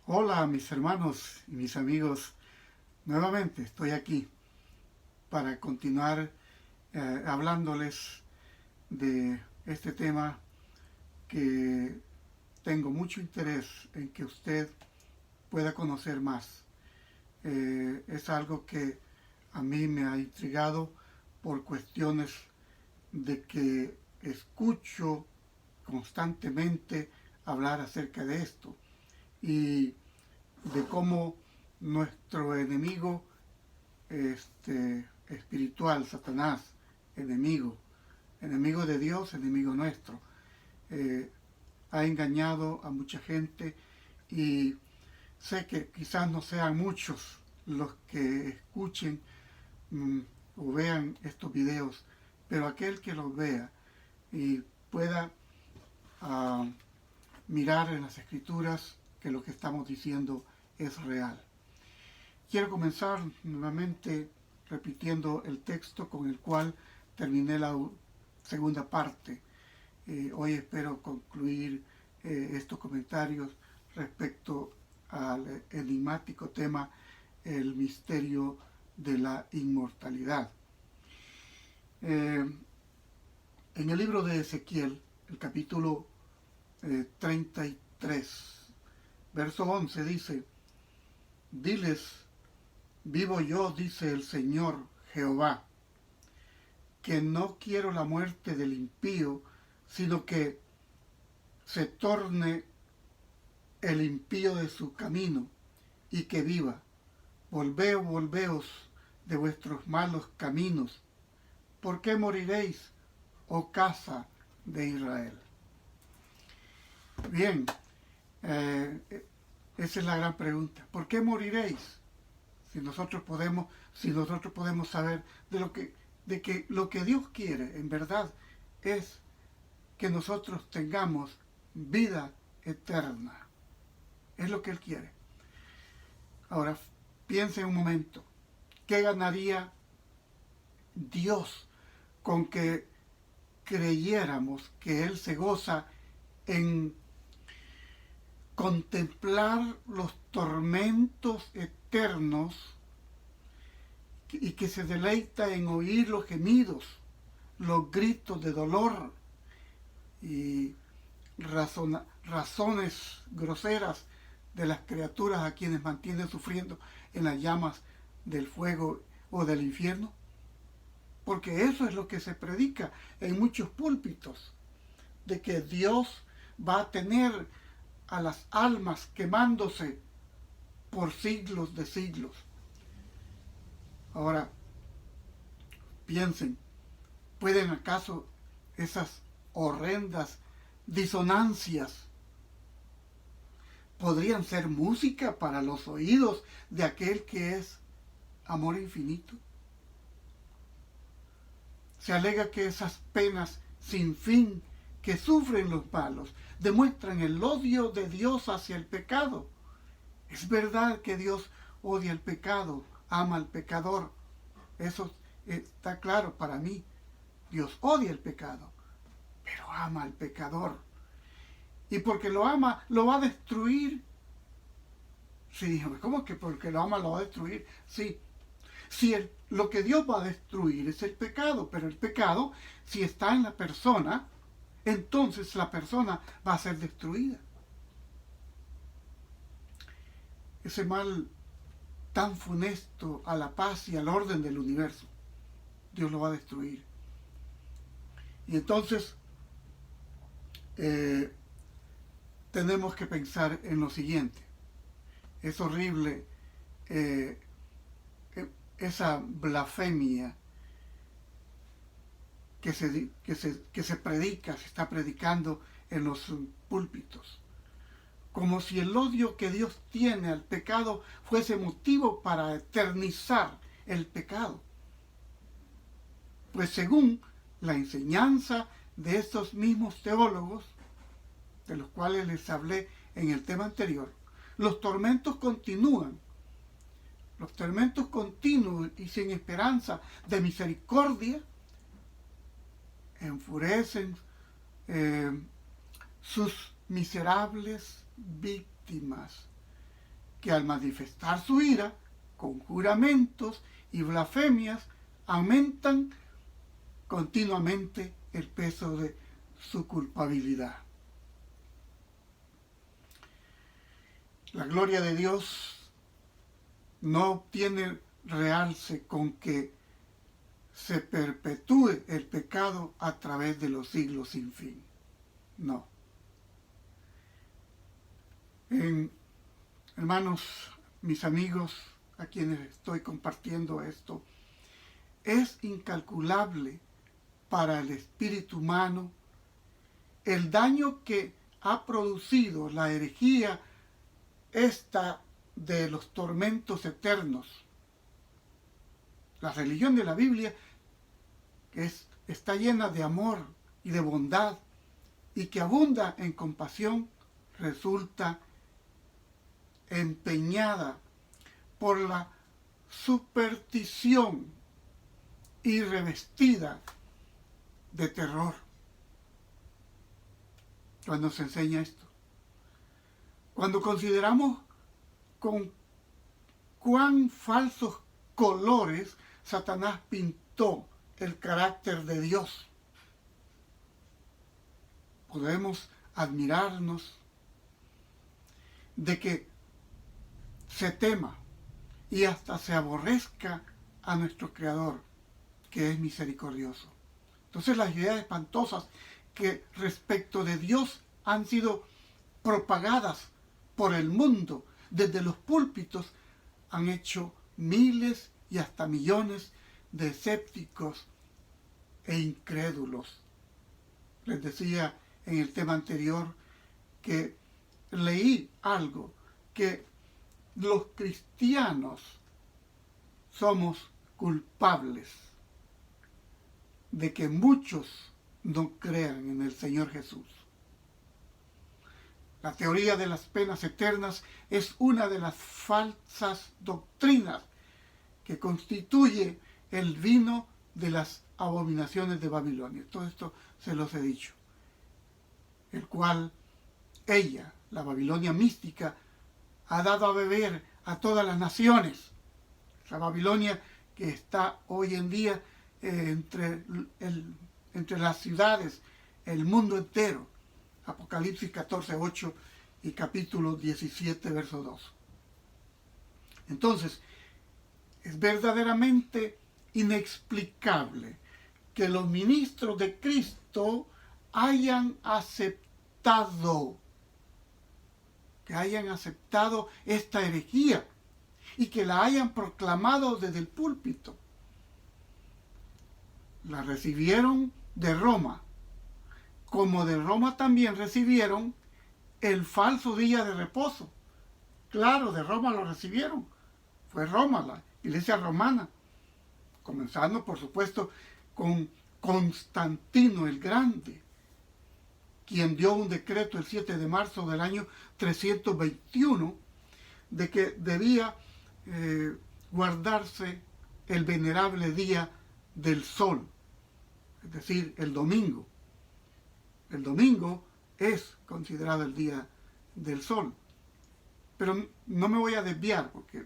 Hola mis hermanos y mis amigos, nuevamente estoy aquí para continuar hablándoles de este tema que tengo mucho interés en que usted pueda conocer más. Es algo que a mí me ha intrigado por cuestiones de que escucho constantemente hablar acerca de esto y de cómo nuestro enemigo espiritual, Satanás, enemigo de Dios, enemigo nuestro, eh, ha engañado a mucha gente y sé que quizás no sean muchos los que escuchen mm, o vean estos videos, pero aquel que los vea y pueda uh, mirar en las escrituras que lo que estamos diciendo es real. Quiero comenzar nuevamente repitiendo el texto con el cual terminé la segunda parte. Hoy espero concluir estos comentarios respecto al enigmático tema, el misterio de la inmortalidad. En el libro de Ezequiel, el capítulo 33, verso 11 dice: Diles, vivo yo, dice el Señor Jehová, que no quiero la muerte del impío, sino que se torne el impío de su camino y que viva. Volveos de vuestros malos caminos. ¿Por qué moriréis, oh casa de Israel? Bien, eh, esa es la gran pregunta. ¿Por qué moriréis? Si nosotros podemos saber de que lo que Dios quiere en verdad es que nosotros tengamos vida eterna. Es lo que Él quiere. Ahora, piense un momento. ¿Qué ganaría Dios con que creyéramos que Él se goza en contemplar los tormentos eternos y que se deleita en oír los gemidos, los gritos de dolor y razones groseras de las criaturas a quienes mantienen sufriendo en las llamas del fuego o del infierno? Porque eso es lo que se predica en muchos púlpitos, de que Dios va a tener a las almas quemándose por siglos de siglos. Ahora, piensen, ¿pueden acaso esas horrendas disonancias podrían ser música para los oídos de aquel que es amor infinito? Se alega que esas penas sin fin que sufren los malos demuestran el odio de Dios hacia el pecado. Es verdad que Dios odia el pecado, ama al pecador. Eso está claro para mí. Dios odia el pecado, pero ama al pecador. Y porque lo ama, lo va a destruir. Sí, ¿cómo que porque lo ama lo va a destruir? Sí. Si lo que Dios va a destruir es el pecado, pero el pecado, si está en la persona, entonces la persona va a ser destruida. Ese mal tan funesto a la paz y al orden del universo, Dios lo va a destruir. Y entonces tenemos que pensar en lo siguiente. Es horrible esa blasfemia que se predica, se está predicando en los púlpitos. Como si el odio que Dios tiene al pecado fuese motivo para eternizar el pecado. Pues según la enseñanza de estos mismos teólogos, de los cuales les hablé en el tema anterior, los tormentos continúan. Los tormentos continuos y sin esperanza de misericordia enfurecen sus miserables víctimas que al manifestar su ira, con juramentos y blasfemias, aumentan continuamente el peso de su culpabilidad. La gloria de Dios no obtiene realce con que se perpetúe el pecado a través de los siglos sin fin. No. Hermanos, mis amigos, a quienes estoy compartiendo esto, es incalculable para el espíritu humano el daño que ha producido la herejía esta de los tormentos eternos. La religión de la Biblia está llena de amor y de bondad y que abunda en compasión, resulta empeñada por la superstición y revestida de terror. Cuando se enseña esto, cuando consideramos con cuán falsos colores Satanás pintó el carácter de Dios, podemos admirarnos de que se tema y hasta se aborrezca a nuestro Creador, que es misericordioso. Entonces las ideas espantosas que respecto de Dios han sido propagadas por el mundo desde los púlpitos han hecho miles y hasta millones de escépticos e incrédulos. Les decía en el tema anterior que leí algo, que los cristianos somos culpables de que muchos no crean en el Señor Jesús. La teoría de las penas eternas es una de las falsas doctrinas que constituye el vino de las abominaciones de Babilonia. Todo esto se los he dicho. El cual ella, la Babilonia mística, ha dado a beber a todas las naciones. La Babilonia que está hoy en día entre las ciudades, el mundo entero. Apocalipsis 14:8 y capítulo 17, verso 2. Entonces, es verdaderamente inexplicable que los ministros de Cristo hayan aceptado esta herejía y que la hayan proclamado desde el púlpito. La recibieron de Roma, como de Roma también recibieron el falso día de reposo. Claro, de Roma lo recibieron. Fue Roma, la iglesia romana, comenzando por supuesto con Constantino el Grande, quien dio un decreto el 7 de marzo del año 321 de que debía guardarse el venerable día del sol, es decir, el domingo. El domingo es considerado el día del sol. Pero no me voy a desviar porque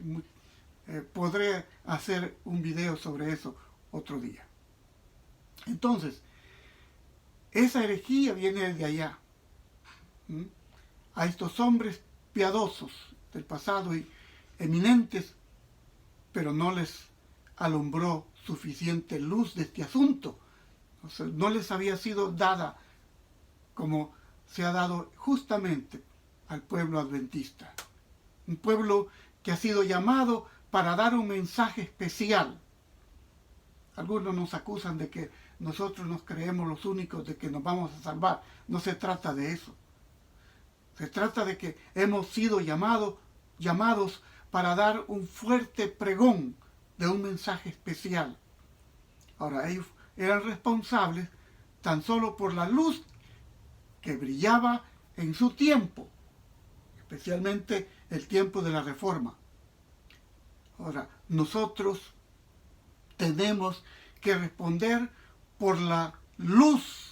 podré hacer un video sobre eso otro día. Entonces, esa herejía viene de allá. A estos hombres piadosos del pasado y eminentes, pero no les alumbró suficiente luz de este asunto. O sea, no les había sido dada como se ha dado justamente al pueblo adventista. Un pueblo que ha sido llamado para dar un mensaje especial. Algunos nos acusan de que nosotros nos creemos los únicos de que nos vamos a salvar. No se trata de eso. Se trata de que hemos sido llamados para dar un fuerte pregón de un mensaje especial. Ahora, ellos eran responsables tan solo por la luz que brillaba en su tiempo, especialmente el tiempo de la Reforma. Ahora, nosotros tenemos que responder por la luz,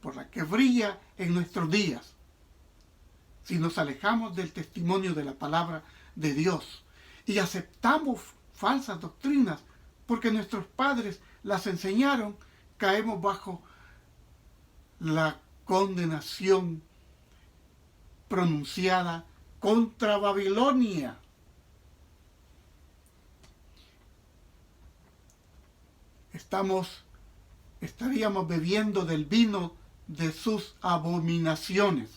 por la que brilla en nuestros días. Si nos alejamos del testimonio de la palabra de Dios y aceptamos falsas doctrinas porque nuestros padres las enseñaron, caemos bajo la condenación pronunciada contra Babilonia. Estaríamos bebiendo del vino de sus abominaciones.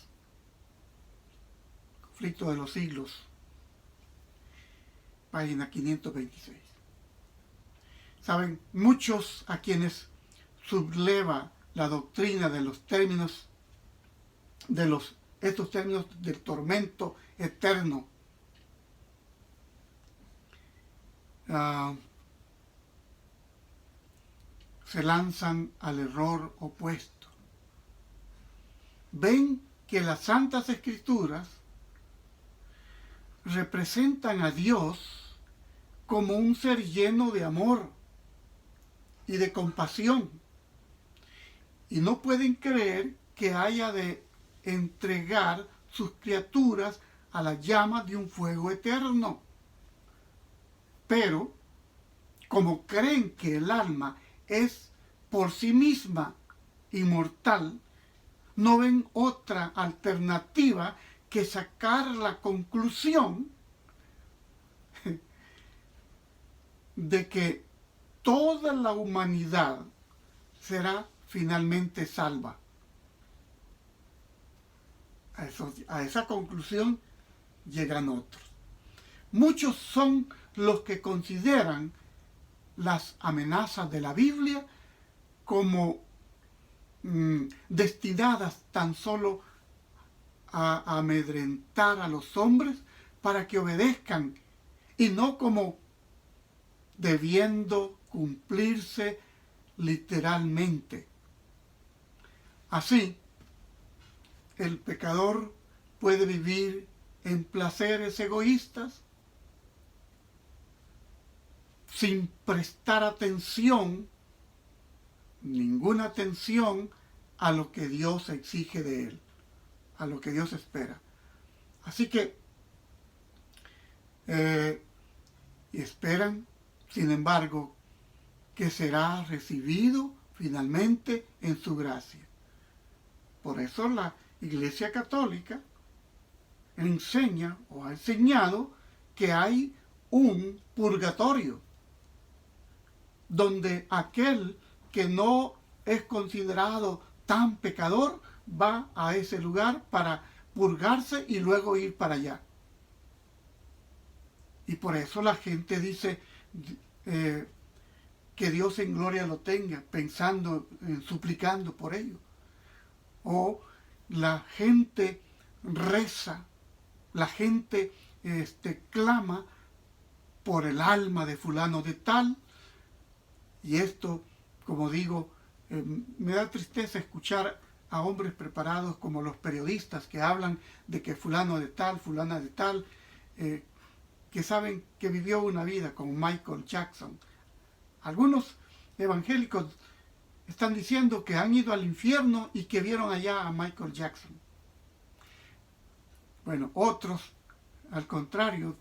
Conflicto de los siglos, página 526. Saben, muchos a quienes subleva la doctrina de los términos, estos términos del tormento eterno, se lanzan al error opuesto. Ven que las Santas Escrituras representan a Dios como un ser lleno de amor y de compasión, y no pueden creer que haya de entregar sus criaturas a la llama de un fuego eterno. Pero, como creen que el alma es por sí misma inmortal, no ven otra alternativa que sacar la conclusión de que toda la humanidad será finalmente salva. A esa conclusión llegan otros. Muchos son los que consideran las amenazas de la Biblia como destinadas tan solo a amedrentar a los hombres para que obedezcan, y no como debiendo cumplirse literalmente. Así, el pecador puede vivir en placeres egoístas sin prestar atención, ninguna atención a lo que Dios exige de él, a lo que Dios espera. Así que y esperan, sin embargo, que será recibido finalmente en su gracia. Por eso la Iglesia Católica enseña o ha enseñado que hay un purgatorio, donde aquel que no es considerado tan pecador va a ese lugar para purgarse y luego ir para allá. Y por eso la gente dice que Dios en gloria lo tenga, pensando, suplicando por ello. O la gente reza, la gente clama por el alma de fulano de tal. Y esto, como digo, me da tristeza escuchar a hombres preparados como los periodistas que hablan de que fulano de tal, fulana de tal, que saben que vivió una vida como Michael Jackson. Algunos evangélicos están diciendo que han ido al infierno y que vieron allá a Michael Jackson. Bueno, otros, al contrario,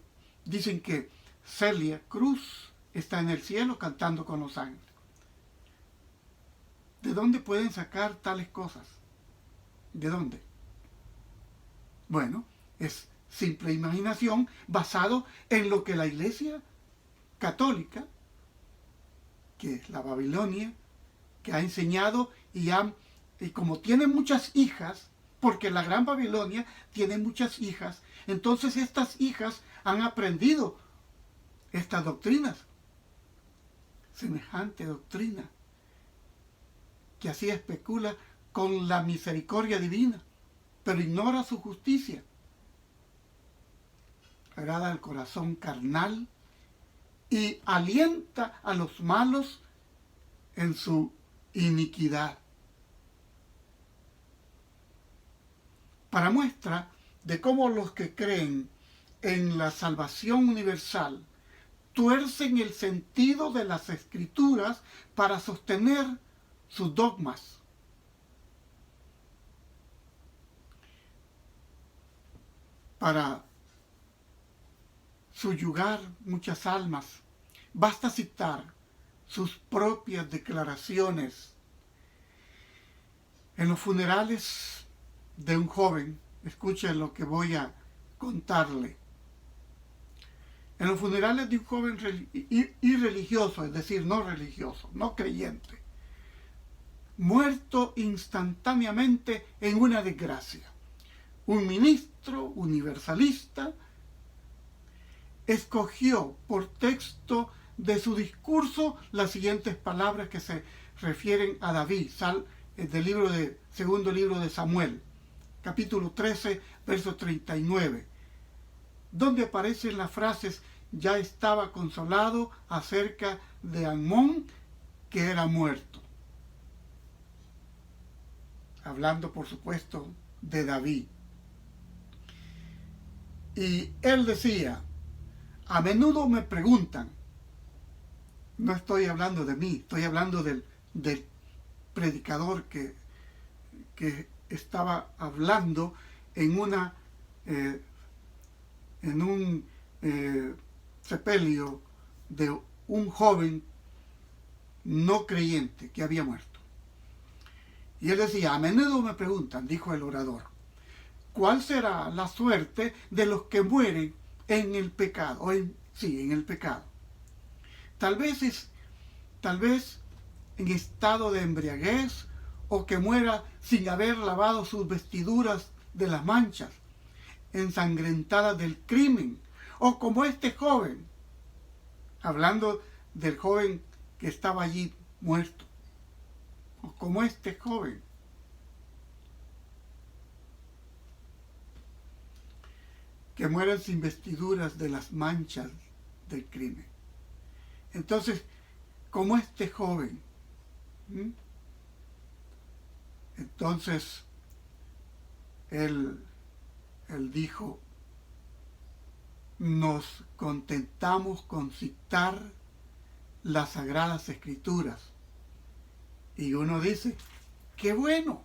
dicen que Celia Cruz está en el cielo cantando con los ángeles. ¿De dónde pueden sacar tales cosas? ¿De dónde? Bueno, es simple imaginación basado en lo que la Iglesia Católica, que es la Babilonia, que ha enseñado y como tiene muchas hijas, porque la Gran Babilonia tiene muchas hijas, entonces estas hijas han aprendido estas doctrinas, semejante doctrina, que así especula con la misericordia divina, pero ignora su justicia. Agrada al corazón carnal y alienta a los malos en su iniquidad. Para muestra de cómo los que creen en la salvación universal tuercen el sentido de las Escrituras para sostener sus dogmas. Para subyugar muchas almas. Basta citar sus propias declaraciones. En los funerales de un joven, escuchen lo que voy a contarle. En los funerales de un joven irreligioso, es decir, no religioso, no creyente, muerto instantáneamente en una desgracia, un ministro universalista escogió por texto de su discurso las siguientes palabras que se refieren a David, del segundo libro de Samuel, capítulo 13, verso 39, donde aparecen las frases: ya estaba consolado acerca de Amnón, que era muerto. Hablando, por supuesto, de David. Y él decía: a menudo me preguntan, no estoy hablando de mí, estoy hablando del predicador que estaba hablando en un sepelio de un joven no creyente que había muerto. Y él decía: a menudo me preguntan, dijo el orador, ¿cuál será la suerte de los que mueren en el pecado? En el pecado. Tal vez en estado de embriaguez, o que muera sin haber lavado sus vestiduras de las manchas ensangrentadas del crimen, o como este joven, hablando del joven que estaba allí muerto, o como este joven. Que mueran sin vestiduras de las manchas del crimen. Entonces, como este joven, entonces él dijo: nos contentamos con citar las Sagradas Escrituras. Y uno dice: ¡qué bueno!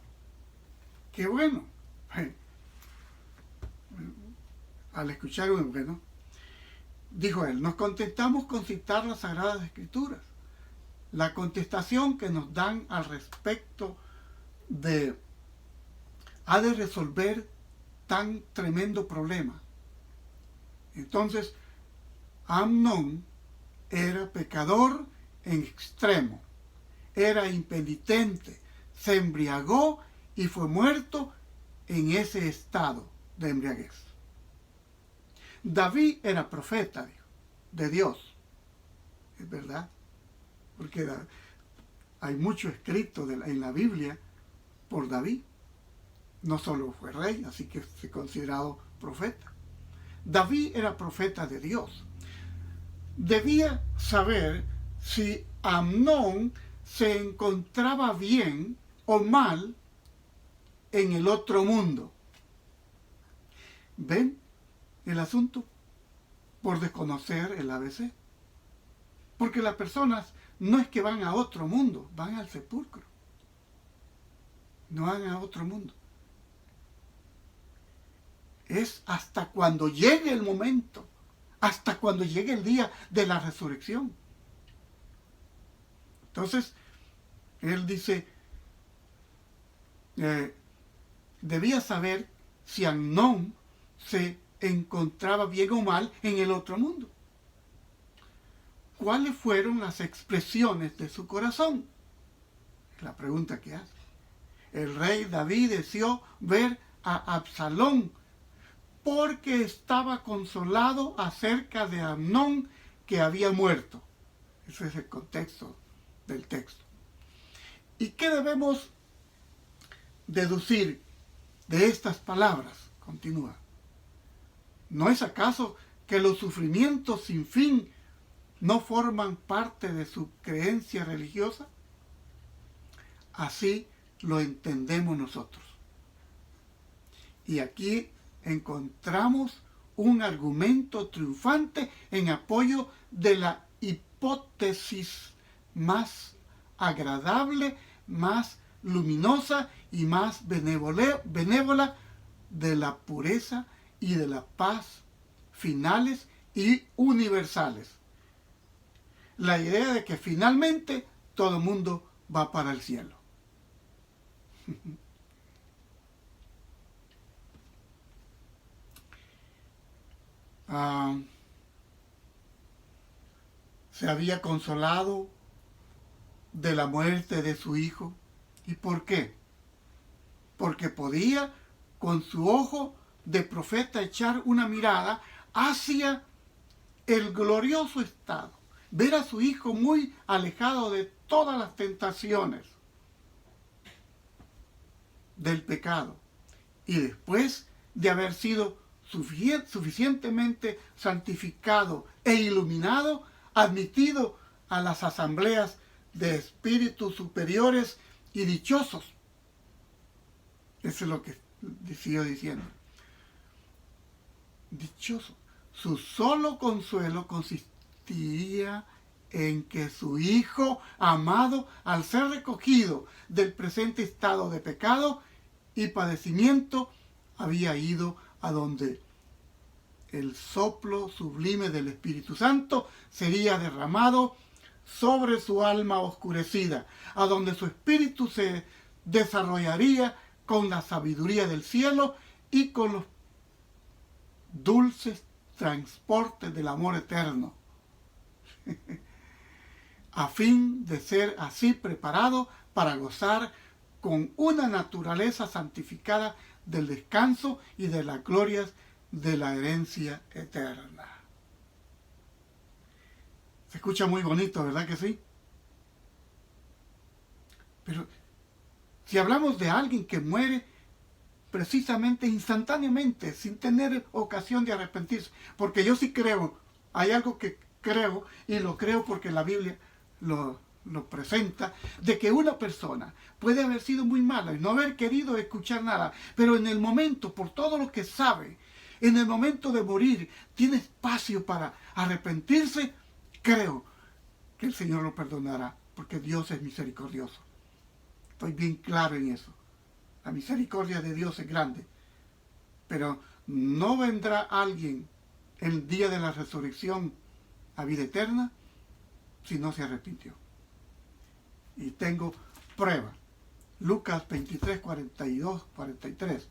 ¡Qué bueno! Al escuchar bueno, dijo él: nos contentamos con citar las Sagradas Escrituras. La contestación que nos dan al respecto ha de resolver tan tremendo problema. Entonces, Amnón era pecador en extremo, era impenitente, se embriagó y fue muerto en ese estado de embriaguez. David era profeta de Dios, es verdad, porque hay mucho escrito en la Biblia por David. No solo fue rey, así que se considerado profeta. David era profeta de Dios. Debía saber si Amnón se encontraba bien o mal en el otro mundo. ¿Ven el asunto? Por desconocer el ABC. Porque las personas no es que van a otro mundo, van al sepulcro. No van a otro mundo. Es hasta cuando llegue el momento, hasta cuando llegue el día de la resurrección. Entonces, él dice, debía saber si Amnón se encontraba bien o mal en el otro mundo. ¿Cuáles fueron las expresiones de su corazón? Es la pregunta que hace. El rey David deseó ver a Absalón porque estaba consolado acerca de Amnón, que había muerto. Ese es el contexto del texto. ¿Y qué debemos deducir de estas palabras? Continúa. ¿No es acaso que los sufrimientos sin fin no forman parte de su creencia religiosa? Así lo entendemos nosotros. Y aquí encontramos un argumento triunfante en apoyo de la hipótesis más agradable, más luminosa y más benévola de la pureza y de la paz finales y universales. La idea de que finalmente todo el mundo va para el cielo. Se había consolado de la muerte de su hijo. ¿Y por qué? Porque podía con su ojo de profeta echar una mirada hacia el glorioso estado, ver a su hijo muy alejado de todas las tentaciones del pecado, y después de haber sido suficientemente santificado e iluminado, admitido a las asambleas de espíritus superiores y dichosos. Eso es lo que siguió diciendo. Dichoso. Su solo consuelo consistía en que su hijo amado, al ser recogido del presente estado de pecado y padecimiento, había ido a donde el soplo sublime del Espíritu Santo sería derramado sobre su alma oscurecida, a donde su espíritu se desarrollaría con la sabiduría del cielo y con los dulces transportes del amor eterno, a fin de ser así preparado para gozar con una naturaleza santificada del descanso y de las glorias de la herencia eterna. Se escucha muy bonito, ¿verdad que sí? Pero si hablamos de alguien que muere precisamente instantáneamente, sin tener ocasión de arrepentirse, porque yo sí creo, hay algo que creo, y lo creo porque la Biblia lo presenta, de que una persona puede haber sido muy mala y no haber querido escuchar nada, pero en el momento, por todo lo que sabe, en el momento de morir, tiene espacio para arrepentirse, creo que el Señor lo perdonará, porque Dios es misericordioso. Estoy bien claro en eso. La misericordia de Dios es grande, pero no vendrá alguien el día de la resurrección a vida eterna si no se arrepintió. Y tengo prueba. Lucas 23, 42, 43.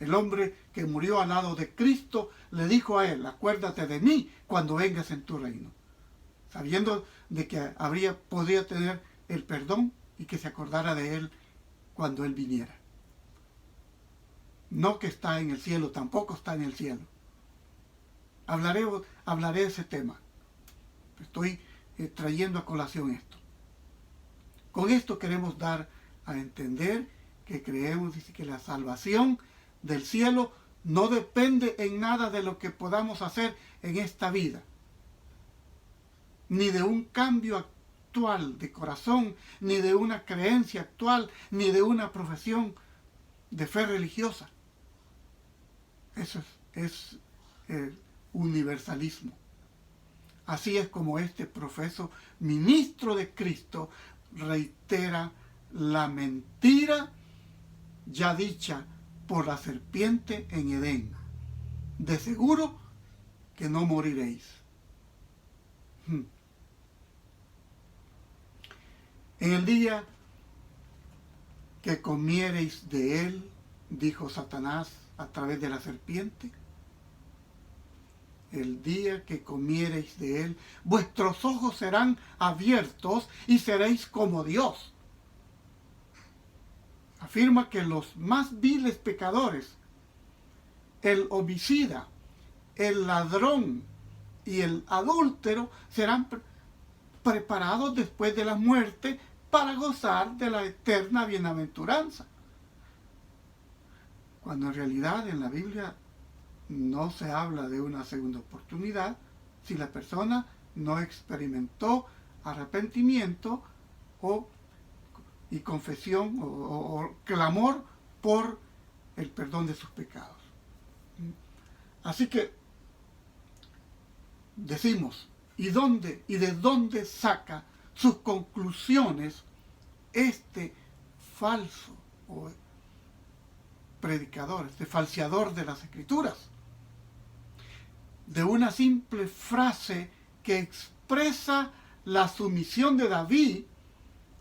El hombre que murió al lado de Cristo le dijo a él: acuérdate de mí cuando vengas en tu reino, sabiendo de que podría tener el perdón y que se acordara de él cuando él viniera. No que está en el cielo, tampoco está en el cielo. Hablaré de ese tema. Estoy trayendo a colación esto. Con esto queremos dar a entender que creemos que la salvación del cielo no depende en nada de lo que podamos hacer en esta vida, ni de un cambio actual de corazón, ni de una creencia actual, ni de una profesión de fe religiosa. Eso es el universalismo. Así es como este profeso ministro de Cristo reitera la mentira ya dicha por la serpiente en Edén: de seguro que no moriréis. En el día que comiereis de él, dijo Satanás a través de la serpiente, el día que comiereis de él, vuestros ojos serán abiertos y seréis como Dios. Afirma que los más viles pecadores, el homicida, el ladrón y el adúltero, serán preparados después de la muerte para gozar de la eterna bienaventuranza. Cuando en realidad en la Biblia no se habla de una segunda oportunidad si la persona no experimentó arrepentimiento y confesión o clamor por el perdón de sus pecados. Así que decimos, ¿y de dónde saca sus conclusiones este falso predicador, este falseador de las Escrituras? de una simple frase que expresa la sumisión de David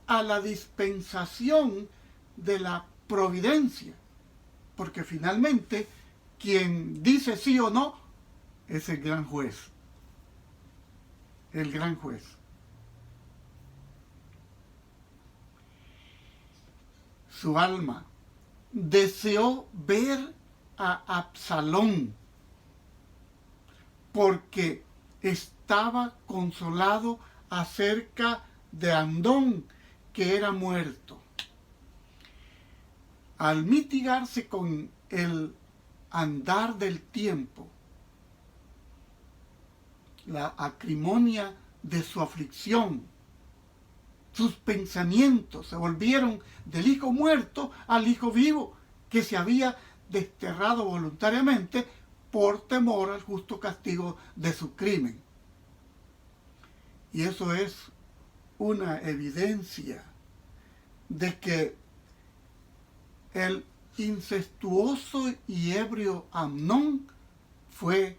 a la dispensación de la providencia. Porque finalmente quien dice sí o no es el gran juez. El gran juez. Su alma deseó ver a Absalón porque estaba consolado acerca de Amnón, que era muerto. Al mitigarse con el andar del tiempo, la acrimonia de su aflicción, sus pensamientos se volvieron del hijo muerto al hijo vivo, que se había desterrado voluntariamente por temor al justo castigo de su crimen. Y eso es una evidencia de que el incestuoso y ebrio Amnón fue,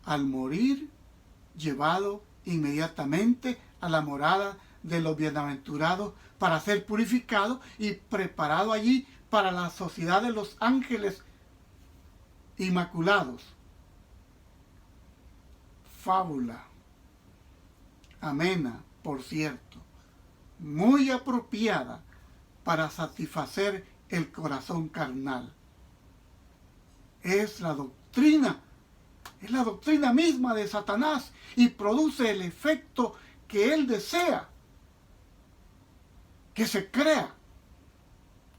al morir, llevado inmediatamente a la morada de los bienaventurados para ser purificado y preparado allí para la sociedad de los ángeles inmaculados. Fábula amena, por cierto, muy apropiada para satisfacer el corazón carnal. Es la doctrina misma de Satanás y produce el efecto que él desea, que se crea,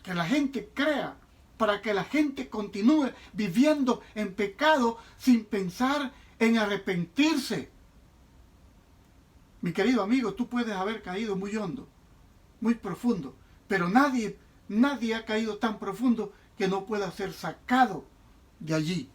que la gente crea, para que la gente continúe viviendo en pecado sin pensar en arrepentirse. Mi querido amigo, tú puedes haber caído muy hondo, muy profundo, pero nadie ha caído tan profundo que no pueda ser sacado de allí.